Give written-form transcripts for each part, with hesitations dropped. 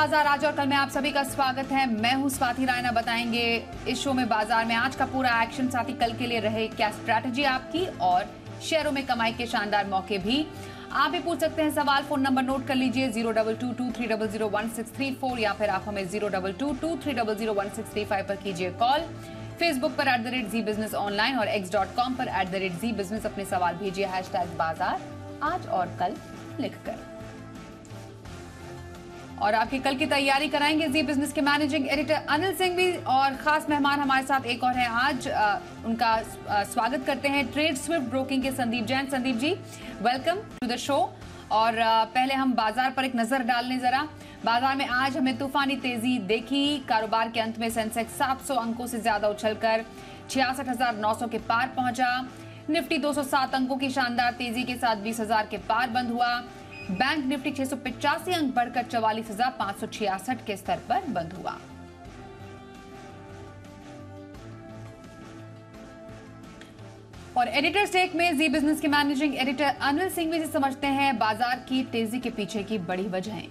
बाजार आज और कल में आप सभी का स्वागत है। मैं हूं स्वाति रायना। बताएंगे इस शो में बाजार में आज का पूरा एक्शन, साथ ही कल के लिए रहे क्या स्ट्रैटेजी आपकी, और शेयरों में कमाई के शानदार मौके भी। आप भी पूछ सकते हैं सवाल। फोन नंबर नोट कर लीजिए 0222300164 या फिर आप हमें 0222300165 पर कीजिए कॉल। फेसबुक पर @ZEE Business ऑनलाइन और x.com पर @ZEE Business अपने सवाल भेजिए #बाजार आज और कल लिखकर। और आपकी कल की तैयारी कराएंगे जी बिजनेस के मैनेजिंग एडिटर अनिल सिंह भी, और खास मेहमान हमारे साथ एक और हैं आज। उनका स्वागत करते हैं ट्रेड स्विफ्ट ब्रोकिंग के Sandeep Jain. Sandeep ji, welcome to the show. और पहले हम बाजार पर एक नजर डालने जरा। बाजार में आज हमें तूफानी तेजी देखी। कारोबार के अंत में सेंसेक्स 700 अंकों से ज्यादा उछलकर 66,900 के पार पहुंचा। निफ्टी 207 अंकों की शानदार तेजी के साथ 20,000 के पार बंद हुआ। बैंक निफ्टी 685 अंक बढ़कर 44,566 के स्तर पर बंद हुआ। और एडिटर स्टेक में जी बिजनेस के मैनेजिंग एडिटर अनिल सिंह भी समझते हैं बाजार की तेजी के पीछे की बड़ी वजहें।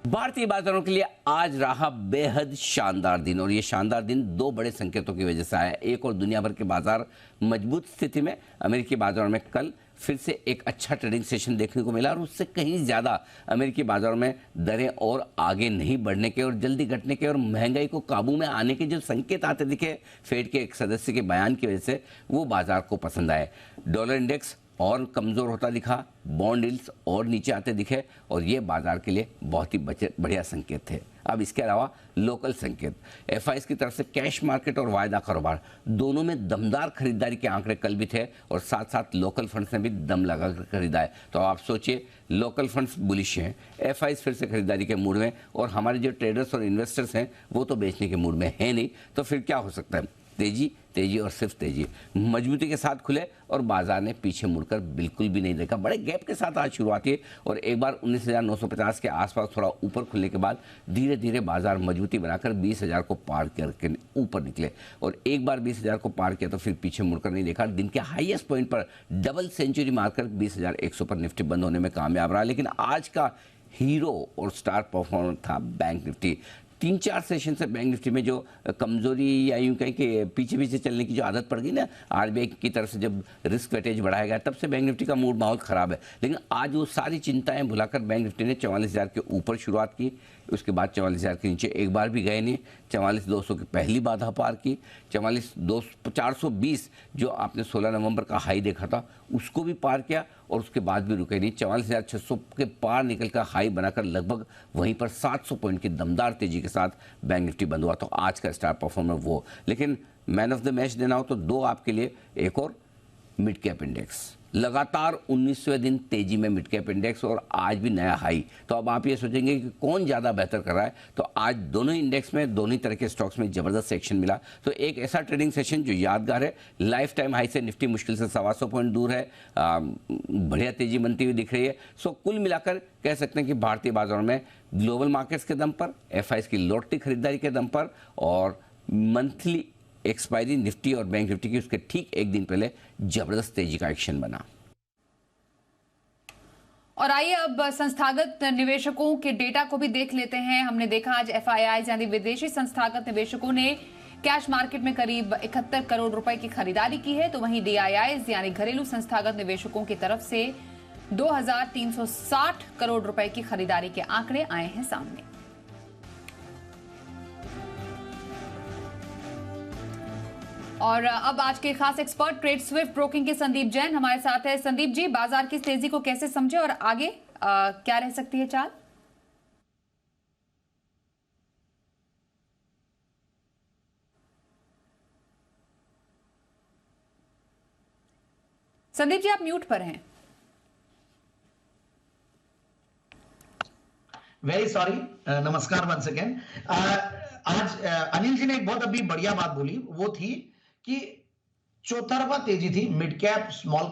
भारतीय बाजारों के लिए आज रहा बेहद शानदार दिन, और ये शानदार दिन दो बड़े संकेतों की वजह से आया। एक और दुनिया भर के बाजार मजबूत स्थिति में। अमेरिकी बाजारों में कल फिर से एक अच्छा ट्रेडिंग सेशन देखने को मिला, और उससे कहीं ज़्यादा अमेरिकी बाजारों में दरें और आगे नहीं बढ़ने के और जल्दी घटने के और महंगाई को काबू में आने के जो संकेत आते दिखे फेड के एक सदस्य के बयान की वजह से, वो बाजार को पसंद आए। डॉलर इंडेक्स और कमज़ोर होता दिखा, बॉन्ड यील्ड्स और नीचे आते दिखे, और ये बाजार के लिए बहुत ही बढ़िया संकेत थे। अब इसके अलावा लोकल संकेत, एफआईएस की तरफ से कैश मार्केट और वायदा कारोबार दोनों में दमदार खरीदारी के आंकड़े कल भी थे, और साथ साथ लोकल फंड्स ने भी दम लगाकर खरीदा है। तो आप सोचिए, लोकल फंड्स बुलिश हैं, एफआईएस फिर से खरीदारी के मूड में, और हमारे जो ट्रेडर्स और इन्वेस्टर्स हैं वो तो बेचने के मूड में है नहीं। तो फिर क्या हो सकता है? तेजी, तेजी और सिर्फ तेजी। मजबूती के साथ खुले और बाजार ने पीछे मुड़कर बिल्कुल भी नहीं देखा। बड़े गैप के साथ आज शुरुआत हुई, और एक बार 19,950 के आसपास थोड़ा ऊपर खुलने के बाद धीरे धीरे बाजार मजबूती बनाकर 20,000 को पार करके ऊपर निकले, और एक बार 20,000 को पार किया तो फिर पीछे मुड़कर नहीं देखा। दिन के हाईएस्ट पॉइंट पर डबल सेंचुरी मारकर 20,100 पर निफ्टी बंद होने में कामयाब रहा। लेकिन आज का हीरो और स्टार परफॉर्मर था बैंक निफ्टी। 3-4 सेशन से बैंक निफ्टी में जो कमजोरी, या यूं कहें कि पीछे पीछे चलने की जो आदत पड़ गई ना आरबीआई की तरफ से, जब रिस्क वेटेज बढ़ाया गया तब से बैंक निफ्टी का मूड बहुत ख़राब है। लेकिन आज वो सारी चिंताएं भुलाकर बैंक निफ्टी ने 44,000 के ऊपर शुरुआत की। उसके बाद 44,000 के नीचे एक बार भी गए नहीं। 44,200 की पहली बाधा पार की। 44,420 जो आपने 16 नवंबर का हाई देखा था उसको भी पार किया, और उसके बाद भी रुके नहीं। 44,600 के पार निकलकर हाई बनाकर लगभग वहीं पर 700 पॉइंट की दमदार तेजी के साथ बैंक निफ्टी बंद हुआ। तो आज का स्टार परफॉर्मर वो। लेकिन मैन ऑफ द मैच देना हो तो दो आपके लिए, एक और मिड कैप इंडेक्स। लगातार 19वें दिन तेजी में मिड कैप इंडेक्स, और आज भी नया हाई। तो अब आप ये सोचेंगे कि कौन ज़्यादा बेहतर कर रहा है, तो आज दोनों इंडेक्स में, दोनों तरह के स्टॉक्स में ज़बरदस्त एक्शन मिला। तो एक ऐसा ट्रेडिंग सेशन जो यादगार है। लाइफ टाइम हाई से निफ्टी मुश्किल से 125 पॉइंट दूर है। बढ़िया तेजी बनती हुई दिख रही है। सो कुल मिलाकर कह सकते हैं कि भारतीय बाजारों में ग्लोबल मार्केट्स के दम पर, एफआईएस की लौटती खरीदारी के दम पर, और मंथली एक्सपायरी निफ्टी और बैंक निफ्टी की उसके ठीक एक दिन पहले जबरदस्त तेजी का एक्शन बना। और आइए अब संस्थागत निवेशकों के डेटा को भी देख लेते हैं। हमने देखा आज एफआईआईज यानी विदेशी संस्थागत निवेशकों ने कैश मार्केट में करीब 71 करोड़ रुपए की खरीदारी की है, तो वहीं डीआईआईज यानी घरेलू संस्थागत निवेशकों की तरफ से 2,360 करोड़ रुपए की खरीदारी के आंकड़े आए हैं सामने। और अब आज के खास एक्सपर्ट ट्रेड स्विफ्ट ब्रोकिंग के संदीप जैन हमारे साथ है। संदीप जी, बाजार की तेजी को कैसे समझे और आगे क्या रह सकती है चाल? संदीप जी, आप म्यूट पर हैं। वेरी सॉरी, नमस्कार वंस अगेन। आज अनिल जी ने एक बहुत अभी बढ़िया बात बोली, वो थी कि चौतरफा तेजी थी। मिड कैप, स्मॉल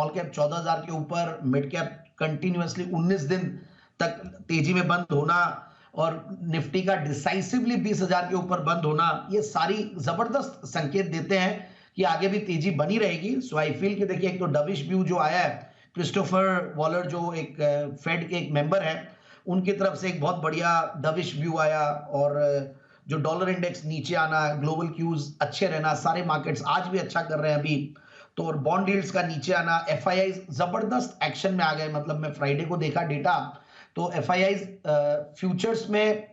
कैप 14,000 के ऊपर, मिड कैप कंटिन्यूअसली 19 दिन तक तेजी में बंद होना, और निफ्टी का डिसाइसिवली 20,000 के ऊपर बंद होना, ये सारी जबरदस्त संकेत देते हैं कि आगे भी तेजी बनी रहेगी। सो आई फील कि देखिए, एक तो डविश व्यू जो आया है, क्रिस्टोफर वॉलर जो एक फेड के एक मेंबर है, उनकी तरफ से एक बहुत बढ़िया डविश व्यू आया, और जो डॉलर इंडेक्स नीचे आना, ग्लोबल क्यूज अच्छे रहना, सारे मार्केट्स आज भी अच्छा कर रहे हैं अभी तो, और बॉन्ड यील्ड्स का नीचे आना, एफआईआई जबरदस्त एक्शन में आ गए। मतलब मैं फ्राइडे को देखा डेटा, तो एफआईआई फ्यूचर्स में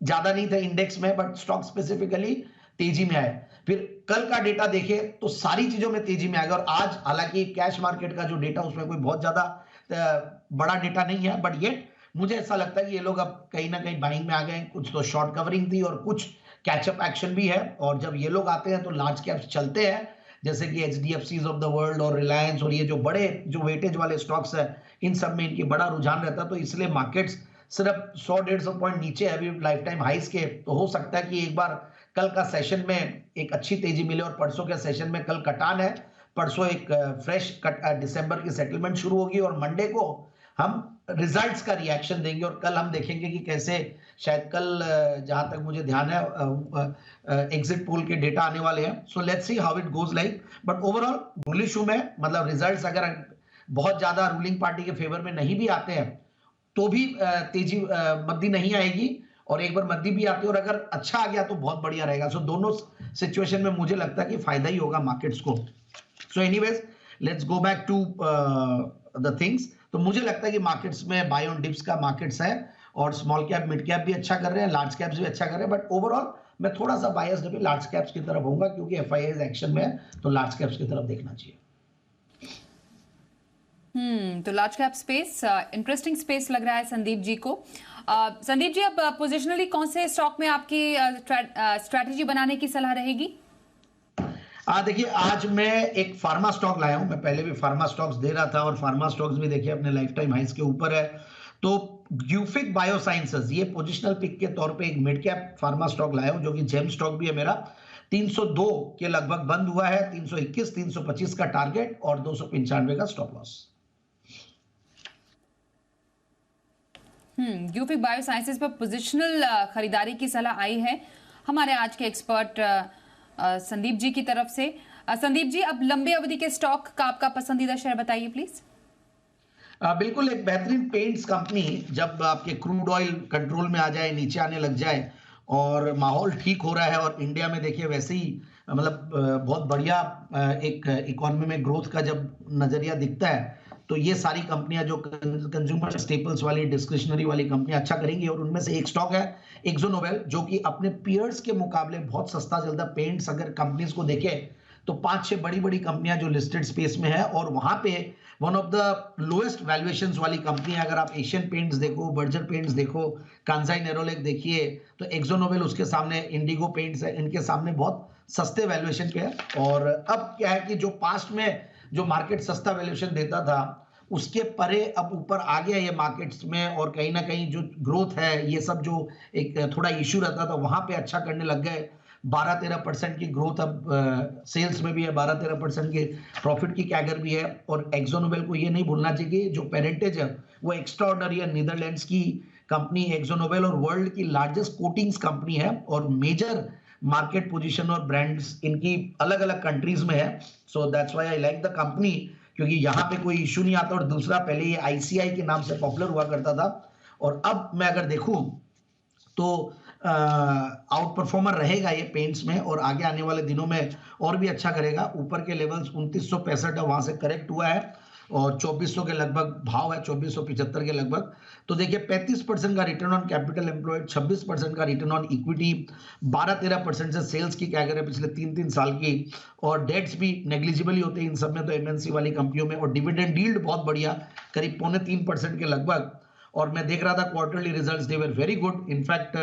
ज्यादा नहीं थे इंडेक्स में, बट स्टॉक स्पेसिफिकली तेजी में आए। फिर कल का डेटा देखे तो सारी चीजों में तेजी में आ गया, और आज हालांकि कैश मार्केट का जो डेटा उसमें कोई बहुत ज्यादा बड़ा डेटा नहीं है, बट ये मुझे ऐसा लगता है कि ये लोग अब कहीं ना कहीं बाइंग में आ गए। कुछ तो शॉर्ट कवरिंग थी और कुछ कैचअप एक्शन भी है, और जब ये लोग आते हैं तो लार्ज कैप्स चलते हैं, जैसे कि एचडीएफसीज ऑफ द वर्ल्ड और रिलायंस, और ये जो बड़े जो वेटेज वाले स्टॉक्स है इन सब में इनकी बड़ा रुझान रहता है। तो इसलिए मार्केट्स सिर्फ 100-150 पॉइंट नीचे है अभी लाइफ टाइम हाइस के, तो हो सकता है कि एक बार कल का सेशन में एक अच्छी तेजी मिले, और परसों के सेशन में कल कटान है, परसों एक फ्रेश दिसंबर की सेटलमेंट शुरू होगी, और मंडे को हम रिजल्ट्स का रिएक्शन देंगे, और कल हम देखेंगे कि कैसे, शायद कल जहां तक मुझे ध्यान है एग्जिट पोल के डेटा आने वाले हैं। So let's see how it goes like, but overall bullish हूं मैं। मतलब रिजल्ट्स अगर बहुत ज्यादा रूलिंग पार्टी के फेवर में नहीं भी आते हैं तो भी तेजी मद्दी नहीं आएगी, और एक बार मद्दी भी आती है और अगर अच्छा आ गया तो बहुत बढ़िया रहेगा। सो दोनों सिचुएशन में मुझे लगता है कि फायदा ही होगा मार्केट्स को। So anyways let's go back to the things. तो मुझे लगता है कि मार्केट्स में बाय ऑन डिप्स का मार्केट्स है, और स्मॉल कैप मिड कैप भी अच्छा कर रहे हैं, लार्ज कैप्स भी अच्छा कर रहे हैं, बट ओवरऑल मैं थोड़ा सा बायस्ड अभी लार्ज कैप्स की तरफ होऊंगा, क्योंकि एफआईआई एक्शन में है तो लार्ज कैप्स की तरफ देखना चाहिए। तो large cap space interesting space लग रहा है संदीप जी को। संदीप जी, अब पोजिशनली कौन से स्टॉक में आपकी स्ट्रैटेजी बनाने की सलाह रहेगी? देखिए, आज मैं एक फार्मा स्टॉक लाया हूं। मैं पहले भी फार्मा स्टॉक्स दे रहा था, और फार्मा स्टॉक्स भी देखिए अपने लाइफ टाइम हाइस के ऊपर है। तो ग्यूफिक बायोसाइंसेस, ये पोजिशनल पिक के तौर पे एक मिड कैप फार्मा स्टॉक लाया हूं, जो कि जेम स्टॉक भी है मेरा। 302 के लगभग बंद हुआ है, 321, 325 का टारगेट और 295 का स्टॉप लॉस। ग्यूफिक बायोसाइंसेस पर पोजिशनल खरीदारी की सलाह आई है हमारे आज के एक्सपर्ट संदीप जी की तरफ से। संदीप जी, अब लंबे अवधि के स्टॉक का आपका पसंदीदा शेयर बताइए प्लीज। बिल्कुल, एक बेहतरीन पेंट्स कंपनी, जब आपके क्रूड ऑयल कंट्रोल में आ जाए, नीचे आने लग जाए और माहौल ठीक हो रहा है, और इंडिया में देखिए वैसे ही मतलब बहुत बढ़िया एक इकोनॉमी में ग्रोथ का जब नजरिया दिखता है, तो ये सारी कंपनियां जो कंज्यूमर स्टेपल्स वाली डिस्क्रिशनरी वाली कंपनियां अच्छा करेंगी। और उनमें से एक स्टॉक है एक्सोनोबेल, जो कि अपने पीयर्स के मुकाबले बहुत सस्ता चलता है। पेंट्स अगर कंपनीज को देखें तो 5-6 बड़ी बड़ी कंपनियां जो लिस्टेड स्पेस में है, और वहां पे one of the lowest valuations वाली कंपनी है। अगर आप एशियन पेंट्स देखो, बर्जर पेंट्स देखो, कांजाई नेरोलेक देखिए, तो एक्सोनोबेल उसके सामने, इंडिगो पेंट्स है, इनके सामने बहुत सस्ते वैल्यूएशन पे है। और अब क्या है कि जो पास्ट में जो मार्केट सस्ता वैल्यूएशन देता था, उसके परे अब ऊपर आ गया ये मार्केट्स में, और कहीं ना कहीं जो ग्रोथ है, ये सब जो एक थोड़ा इश्यू रहता था वहां पे अच्छा करने लग गए। 12-13% की ग्रोथ अब सेल्स में भी है, 12-13% की प्रॉफिट की कैगर भी है। और एक्सोनोबेल को ये नहीं भूलना चाहिए कि जो पेरेंटेज है वो एक्स्ट्राऑर्डिनरी है, नीदरलैंड्स की कंपनी एक्सोनोबेल, और वर्ल्ड की लार्जेस्ट कोटिंग्स कंपनी है, और मेजर मार्केट पोजीशन और ब्रांड्स इनकी अलग अलग कंट्रीज में है। So that's why I like the company, क्योंकि यहाँ पे कोई इशू नहीं आता। और दूसरा, पहले ये आईसीआई के नाम से पॉपुलर हुआ करता था, और अब मैं अगर देखूं तो आउट परफॉर्मर रहेगा ये पेंट्स में, और आगे आने वाले दिनों में और भी अच्छा करेगा। ऊपर के लेवल्स 2965 है, वहां से करेक्ट हुआ है, और 2400 के लगभग भाव है, 2475 के लगभग। तो देखिए 35% का रिटर्न ऑन कैपिटल एम्प्लॉयड, 26% का रिटर्न ऑन इक्विटी, 12-13% से सेल्स की कैगर है पिछले 3-3 साल की, और डेट्स भी नेग्लिजिबल ही होते हैं इन सब में, तो एमएनसी वाली कंपनियों में। और डिविडेंड यील्ड बहुत बढ़िया, करीब 2.25% के लगभग। और मैं देख रहा था quarterly results, they were very good. In fact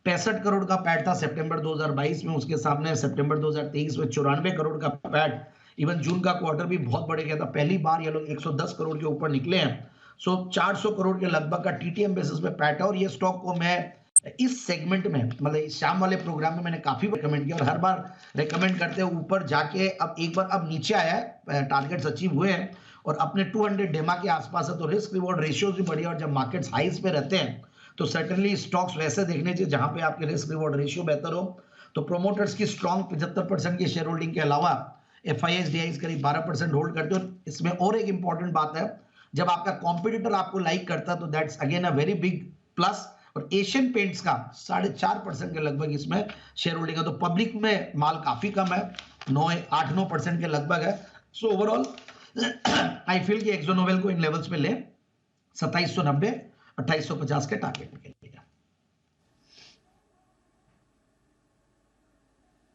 65 crore का पैट था सितंबर 2022 में, उसके सामने सितंबर 2023 में 94 करोड़ का पैट। इवन जून का क्वार्टर भी बहुत बढ़ गया था, पहली बार ये लोग 110 करोड़ के ऊपर निकले हैं। सो 400 करोड़ के लगभग का टीटीएम बेसिस पे पैट है। और ये स्टॉक को मैं इस सेगमेंट में, मतलब इस शाम वाले प्रोग्राम में मैंने काफी रिकमेंड किया, और हर बार रिकमेंड करते हैं ऊपर जाके। अब एक बार अब नीचे आया है, टारगेट्स अचीव हुए हैं, और अपने 200 डेमा के आसपास है, तो रिस्क रिवॉर्ड रेशियोज भी बढ़िया। और जब मार्केट्स हाइस पे रहते हैं तो सर्टेनली स्टॉक्स वैसे देखने चाहिए जहां पे आपके रिस्क रिवॉर्ड रेशियो बेहतर हो। तो प्रोमोटर्स की स्ट्रॉन्ग 75% की शेयर होल्डिंग के अलावा एफआईएस डीआईएस करीब 12% होल्ड करते हो। इसमें और एक इंपॉर्टेंट बात है, जब आपका कॉम्पिटिटर आपको लाइक करता है तो that's again a very big plus. और एशियन पेंट्स का 4.5% के लगभग इसमें शेयर होल्डिंग है, तो पब्लिक में माल काफी कम है, 8-9% के लगभग है। सो ओवरऑल आई फील कि एक्सो नोबेल को इन लेवल्स पे ले 2790 2850 के टारगेट के लिए।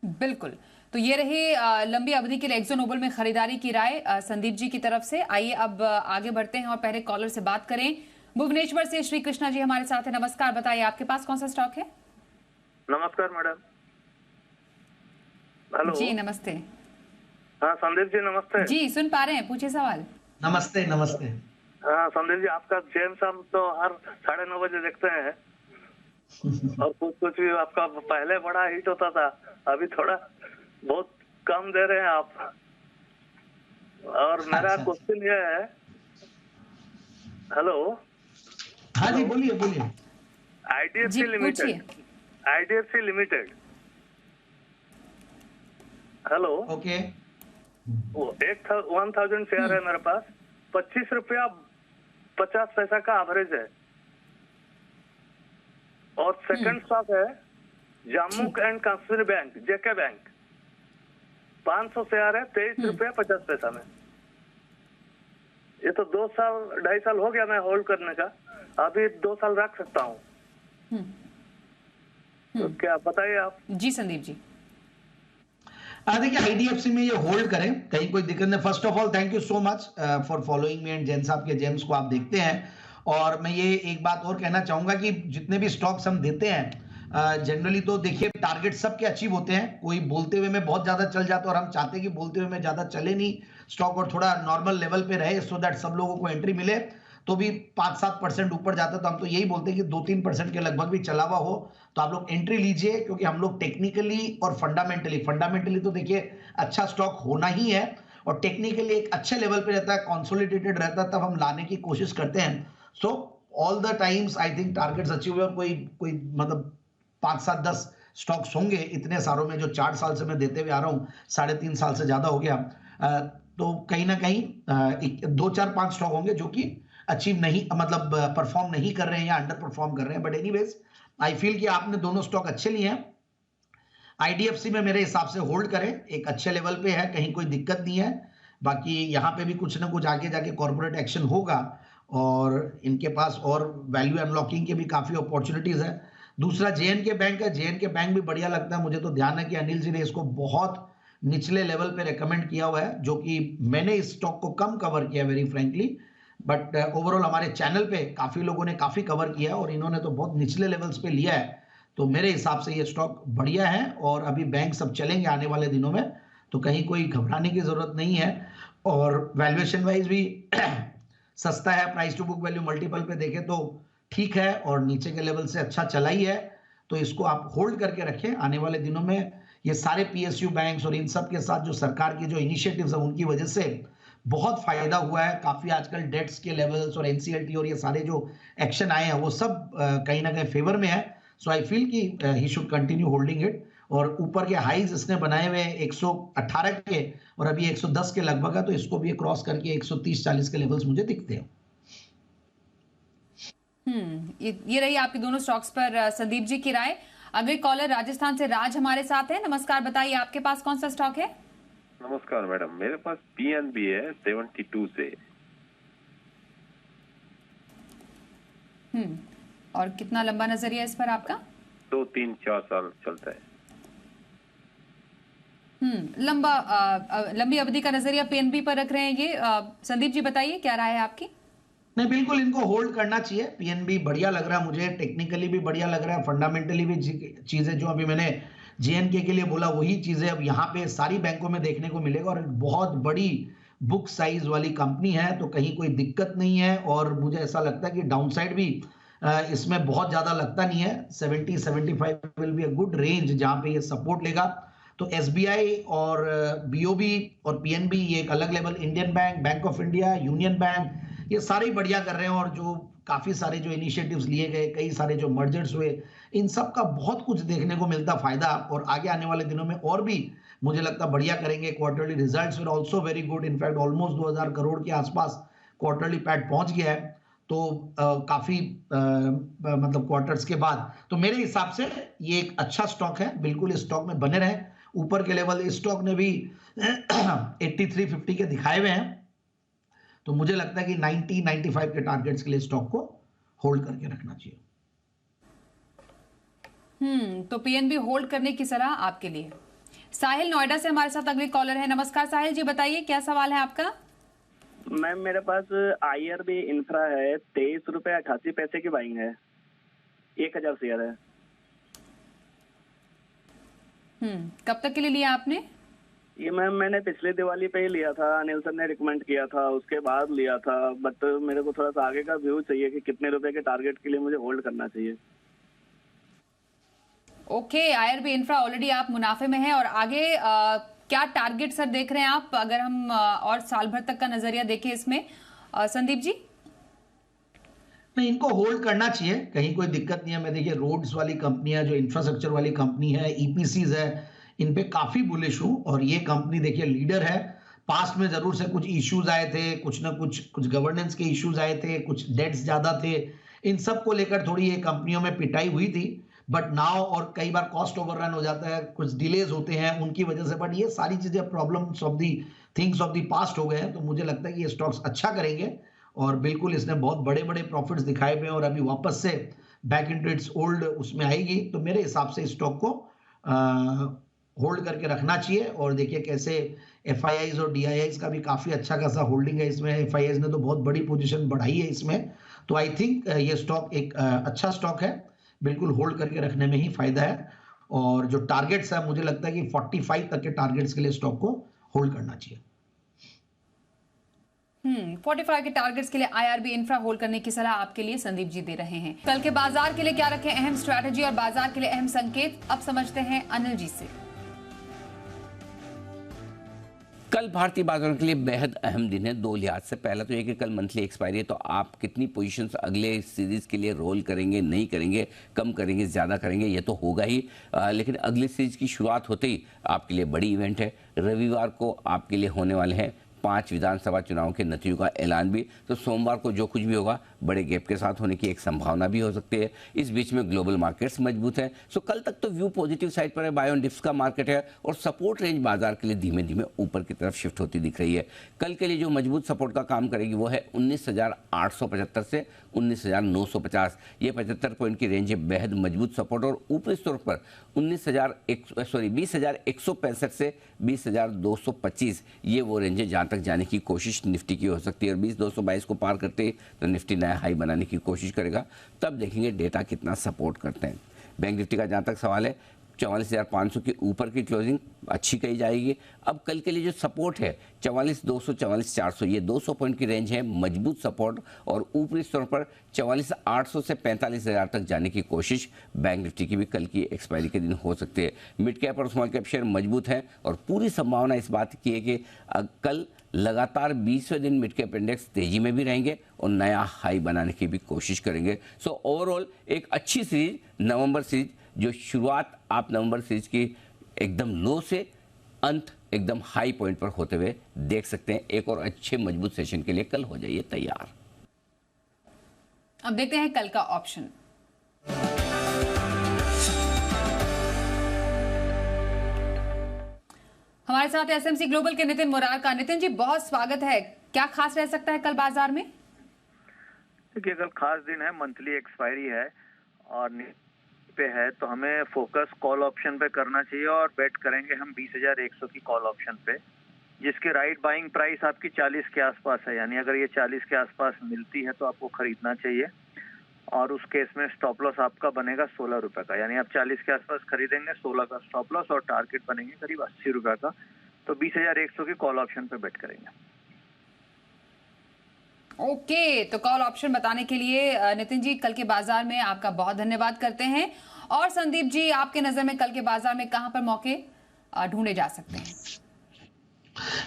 बिल्कुल, तो ये रही लंबी अवधि के लिए एक्सो नोबेल में खरीदारी की राय संदीप जी की तरफ से। आइए अब आगे बढ़ते हैं और पहले कॉलर से बात करें। भुवनेश्वर से श्री कृष्णा जी हमारे साथ है। नमस्कार, बताइए आपके पास कौन सा स्टॉक है? नमस्कार मैडम। हेलो जी नमस्ते। हाँ संदीप जी नमस्ते। जी सुन पा रहे हैं, पूछिए सवाल। नमस्ते नमस्ते। हाँ संदीप जी, आपका जेम्स हम तो हर 9:30 बजे देखते हैं और कुछ भी आपका पहले बड़ा हिट होता था, अभी थोड़ा बहुत कम दे रहे हैं आप। और मेरा क्वेश्चन ये है, हेलो। हाँ जी बोलिए बोलिए। IDFC limited, hello. Okay. 1000 share है मेरे पास, 25 रुपया 50 पैसा का एवरेज है। और सेकंड स्टॉक है Jammu and Kashmir bank, JK bank, 500 share है, 23 रुपया 50 पैसा में। ये तो 2-2.5 साल हो गया मैं होल्ड करने का, अभी 2 साल रख सकता हूँ। तो क्या बताइए आप। जी संदीप जी। देखिए आईडीएफसी में ये होल्ड करें, कहीं कोई दिक्कत नहीं। First of all thank you so much for following me and Jain साहब के जेम्स को आप देखते हैं। और मैं ये एक बात और कहना चाहूंगा कि जितने भी स्टॉक्स हम देते हैं जनरली तो देखिए टारगेट सबके अचीव होते हैं। कोई बोलते हुए में बहुत ज्यादा चल जाता है और हम चाहते हैं कि बोलते हुए में ज्यादा चले नहीं स्टॉक और थोड़ा नॉर्मल लेवल पे रहे, सो दैट सब लोगों को एंट्री मिले। तो भी 5-7% ऊपर जाता है तो हम तो यही बोलते हैं कि 2-3% के लगभग भी चला हुआ हो तो आप लोग एंट्री लीजिए, क्योंकि हम लोग टेक्निकली और फंडामेंटली तो देखिए अच्छा स्टॉक होना ही है और टेक्निकली एक अच्छे लेवल पे रहता है, कंसोलिडेटेड रहता है, तब हम लाने की कोशिश करते हैं। So all the times I think targets achieve हुए। कोई मतलब 5-7-10 स्टॉक्स होंगे इतने सारों में जो 4 साल से मैं देते हुए आ रहा हूँ, 3.5 साल से ज्यादा हो गया। तो कहीं ना कहीं 2-4-5 स्टॉक होंगे जो कि अचीव नहीं, मतलब परफॉर्म नहीं कर रहे हैं या अंडर परफॉर्म कर रहे हैं। बट एनीवेज आई फील कि आपने दोनों स्टॉक अच्छे लिए हैं। आईडीएफसी में मेरे हिसाब से होल्ड करें, एक अच्छे लेवल पे है, कहीं कोई दिक्कत नहीं है। बाकी यहाँ पे भी कुछ ना कुछ आगे जाके कॉर्पोरेट एक्शन होगा और इनके पास और वैल्यू अनलॉकिंग के भी काफी अपॉर्चुनिटीज है। दूसरा जेएनके बैंक है, जेएनके बैंक भी बढ़िया लगता है मुझे। तो ध्यान है कि अनिल जी ने इसको बहुत निचले लेवल पे रेकमेंड किया हुआ है, जो कि मैंने इस स्टॉक को कम कवर किया वेरी फ्रेंकली, बट ओवरऑल हमारे चैनल पे काफी लोगों ने काफी कवर किया और इन्होंने तो बहुत निचले लेवल्स पे लिया है। तो मेरे हिसाब से ये स्टॉक बढ़िया है और अभी बैंक सब चलेंगे आने वाले दिनों में, तो कहीं कोई घबराने की जरूरत नहीं है। और वैल्यूएशन वाइज भी सस्ता है, price to book value multiple पे देखें तो ठीक है और नीचे के लेवल से अच्छा चला ही है। तो इसको आप होल्ड करके रखें। आने वाले दिनों में ये सारे पीएसयू बैंक्स और इन सब के साथ जो सरकार की जो इनिशिएटिव्स है उनकी वजह से बहुत फायदा हुआ है। काफी आजकल डेट्स के लेवल्स और एनसीएलटी और ये सारे जो एक्शन आए हैं वो सब कहीं ना कहीं फेवर में है। सो आई फील कि he should continue holding it. और ऊपर के हाईज इसने बनाए हुए 118 के और अभी 110 के लगभग है, तो इसको भी क्रॉस करके 130-140 के लेवल्स मुझे दिखते हैं। ये रही आपकी दोनों स्टॉक्स पर संदीप जी की राय। अगले कॉलर राजस्थान से राज हमारे साथ है। नमस्कार, बताइए आपके पास कौन सा स्टॉक है? नमस्कार मैडम, मेरे पास पीएनबी है 72 से। और कितना लंबा नजरिया इस पर आपका? 2-3-4 साल चलता है। लंबी अवधि का नजरिया पीएनबी पर रख रहे हैं ये। संदीप जी बताइए क्या राय है आपकी? नहीं, बिल्कुल इनको होल्ड करना चाहिए। पीएनबी बढ़िया लग रहा है मुझे, टेक्निकली भी बढ़िया लग रहा है, फंडामेंटली भी चीजें जो अभी मैंने जेएनके के लिए बोला वही चीजें अब यहाँ पे सारी बैंकों में देखने को मिलेगा। और एक बहुत बड़ी बुक साइज वाली कंपनी है, तो कहीं कोई दिक्कत नहीं है। और मुझे ऐसा लगता है कि डाउनसाइड भी इसमें बहुत ज्यादा लगता नहीं है। 70-75 will be a good range जहां पे ये सपोर्ट लेगा। तो एसबीआई और बीओबी और पीएनबी ये एक अलग level, Indian bank, bank of India, union bank, ये सारे ही बढ़िया कर रहे हैं। और जो काफी सारे जो इनिशिएटिव्स लिए गए, कई सारे जो मर्जर्स हुए, इन सब का बहुत कुछ देखने को मिलता फायदा। और आगे आने वाले दिनों में और भी मुझे लगता बढ़िया करेंगे। Quarterly results were also very good. In fact almost 2000 crore के आसपास क्वार्टरली पैट पहुंच गया है, तो काफी मतलब क्वार्टर्स के बाद, तो मेरे हिसाब से ये एक अच्छा स्टॉक है, बिल्कुल इस स्टॉक में बने रहें। ऊपर के लेवल इस स्टॉक ने भी 8350 के दिखाए हुए हैं, तो मुझे लगता है कि 90-95 के टारगेट्स के लिए स्टॉक को होल्ड करके रखना चाहिए। तो पीएनबी होल्ड करने की सलाह आपके लिए। साहिल नोएडा से हमारे साथ अगले कॉलर है। नमस्कार साहिल जी, बताइए क्या सवाल है आपका? मैम मेरे पास IRB इंफ्रा है, 23 रुपए 88 पैसे की बाइंग है, 1000 शेयर है। कब तक के लिए लिया आपने? ये मैम मैंने पिछले दिवाली पे ही लिया था, अनिल सर ने रिकमेंड किया था, उसके बाद लिया था, बट मेरे को थोड़ा सा आगे का व्यू चाहिए कि कितने रुपए के टारगेट के लिए मुझे होल्ड करना चाहिए। ओके, IRB इंफ्रा ऑलरेडी आप मुनाफे में है, और आगे क्या टारगेट सर देख रहे हैं आप, अगर हम और साल भर तक का नजरिया देखें इसमें? संदीप जी? नहीं, इनको होल्ड करना चाहिए, कहीं कोई दिक्कत नहीं है। मैं देखिए रोड्स वाली कंपनियां, जो इंफ्रास्ट्रक्चर वाली कंपनी है, EPCs है, इन पे काफी बुलिश हूं, और ये कंपनी देखिए लीडर है। पास्ट में जरूर से कुछ इश्यूज आए थे, कुछ ना कुछ गवर्नेंस के इश्यूज आए थे, कुछ डेट्स ज्यादा थे, इन सब को लेकर थोड़ी ये कंपनियों में पिटाई हुई थी, बट नाउ, और कई बार कॉस्ट ओवररन हो जाता है, कुछ डिलेज होते हैं उनकी वजह से, बट ये सारी चीजें problems of the things of the past हो गए हैं। तो मुझे लगता है कि ये स्टॉक्स अच्छा करेंगे, और बिल्कुल इसने बहुत बड़े बड़े प्रॉफिट्स दिखाए हुए हैं, और अभी वापस से बैक इनटू इट्स ओल्ड उसमें आएगी, तो मेरे हिसाब से स्टॉक को होल्ड करके रखना चाहिए। और देखिए कैसे FIIs और DIIs का भी काफी अच्छा खासा होल्डिंग है इसमें, FIIs ने तो बहुत बड़ी पोजीशन बढ़ाई है इसमें, तो आई थिंक ये स्टॉक एक अच्छा स्टॉक है, बिल्कुल होल्ड करके रखने में ही फायदा है। और जो टारगेट्स है, मुझे लगता है कि 45 तक के टारगेट्स के लिए स्टॉक को होल्ड करना चाहिए। 45 के टारगेट्स के लिए IRB इंफ्रा होल्ड करने की सलाह आपके लिए संदीप जी दे रहे हैं। कल के बाजार के लिए क्या रखें अहम स्ट्रैटेजी और बाजार के लिए अहम संकेत, अब समझते हैं अनिल जी से। कल भारतीय बाजारों के लिए बेहद अहम दिन है दो लिहाज से। पहला तो ये कि कल मंथली एक्सपायरी है, तो आप कितनी पोजीशंस अगले सीरीज के लिए रोल करेंगे, नहीं करेंगे, कम करेंगे, ज़्यादा करेंगे, ये तो होगा ही। लेकिन अगले सीरीज की शुरुआत होते ही आपके लिए बड़ी इवेंट है। रविवार को आपके लिए होने वाले हैं 5 विधानसभा चुनाव के नतीजों का ऐलान भी, तो सोमवार को जो कुछ भी होगा बड़े गैप के साथ होने की एक संभावना भी हो सकती है। इस बीच में ग्लोबल मार्केट्स मजबूत हैं, सो कल तक तो व्यू पॉजिटिव साइड पर है। बाय ऑन डिप्स का मार्केट है, और सपोर्ट रेंज बाजार के लिए धीमे धीमे ऊपर की तरफ शिफ्ट होती दिख रही है। कल के लिए जो मजबूत सपोर्ट का काम करेगी वो है 19,875 से 19,950। ये 75 पॉइंट की रेंज है, बेहद मजबूत सपोर्ट। और ऊपरी स्तर पर 20,165 से 20,225 ये वो रेंज है जहाँ तक जाने की कोशिश निफ्टी की हो सकती है। और 20,222 को पार करते तो निफ्टी नया हाई बनाने की कोशिश करेगा, तब देखेंगे डेटा कितना सपोर्ट करते हैं। बैंक निफ्टी का जहाँ तक सवाल है, 44,500 के ऊपर की क्लोजिंग अच्छी कही जाएगी। अब कल के लिए जो सपोर्ट है 44,200 44,400, ये 200 पॉइंट की रेंज है, मजबूत सपोर्ट। और ऊपरी स्तर पर 44,800 से 45,000 तक जाने की कोशिश बैंक निफ्टी की भी कल की एक्सपायरी के दिन हो सकती है। मिड कैप और स्मॉल कैप शेयर मजबूत हैं, और पूरी संभावना इस बात की है कि कल लगातार 20वें दिन मिड कैप इंडेक्स तेजी में भी रहेंगे और नया हाई बनाने की भी कोशिश करेंगे। सो ओवरऑल एक अच्छी सीरीज, नवंबर सीरीज, जो शुरुआत आप नवंबर सीरीज की एकदम लो से अंत एकदम हाई पॉइंट पर होते हुए देख सकते हैं। एक और अच्छे मजबूत सेशन के लिए कल हो जाइए तैयार। अब देखते हैं कल का ऑप्शन। हमारे साथ SMC ग्लोबल के नितिन मुरार का। नितिन जी, बहुत स्वागत है। क्या खास रह सकता है कल बाजार में? देखिए, कल खास दिन है, मंथली एक्सपायरी है और पे है, तो हमें फोकस कॉल ऑप्शन पे करना चाहिए, और बेट करेंगे हम 20,100 की कॉल ऑप्शन पे, जिसकी राइट बाइंग प्राइस आपकी 40 के आसपास है। यानी अगर ये 40 के आसपास मिलती है तो आपको खरीदना चाहिए, और उस केस में स्टॉप लॉस आपका बनेगा 16 रुपए का। यानी आप 40 के आसपास खरीदेंगे, 16 का स्टॉप लॉस, और टारगेट बनेंगे करीब 80 रुपए का। तो 20,100 की कॉल ऑप्शन पे बेट करेंगे। ओके, तो कॉल ऑप्शन बताने के लिए नितिन जी कल के बाजार में आपका बहुत धन्यवाद करते हैं। और संदीप जी, आपके नजर में कल के बाजार में कहां पर मौके ढूंढे जा सकते हैं?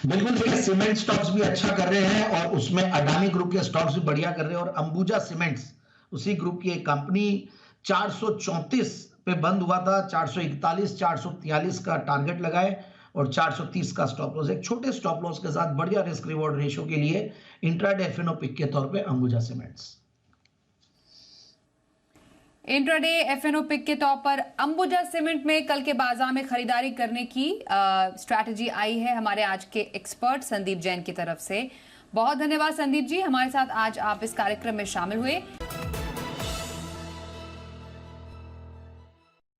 बिल्कुल देखिए, सीमेंट स्टॉक्स भी अच्छा कर रहे हैं, और उसमें अडानी ग्रुप के स्टॉक्स भी बढ़िया कर रहे हैं। और अंबुजा सीमेंट्स उसी ग्रुप की एक कंपनी 434 पे बंद हुआ था, 441 443 का टारगेट लगाए, और 430 का स्टॉप लॉस। एक छोटे स्टॉप लॉस के साथ बढ़िया रिस्क रिवॉर्ड रेशियो के लिए इंट्राडे एफएनओ पिक के तौर पे Ambuja Cements. Intraday FNO pick के तौर पर अंबुजा सीमेंट में कल के बाजार में खरीदारी करने की स्ट्रैटेजी आई है हमारे आज के एक्सपर्ट संदीप जैन की तरफ से। बहुत धन्यवाद संदीप जी, हमारे साथ आज आप इस कार्यक्रम में शामिल हुए।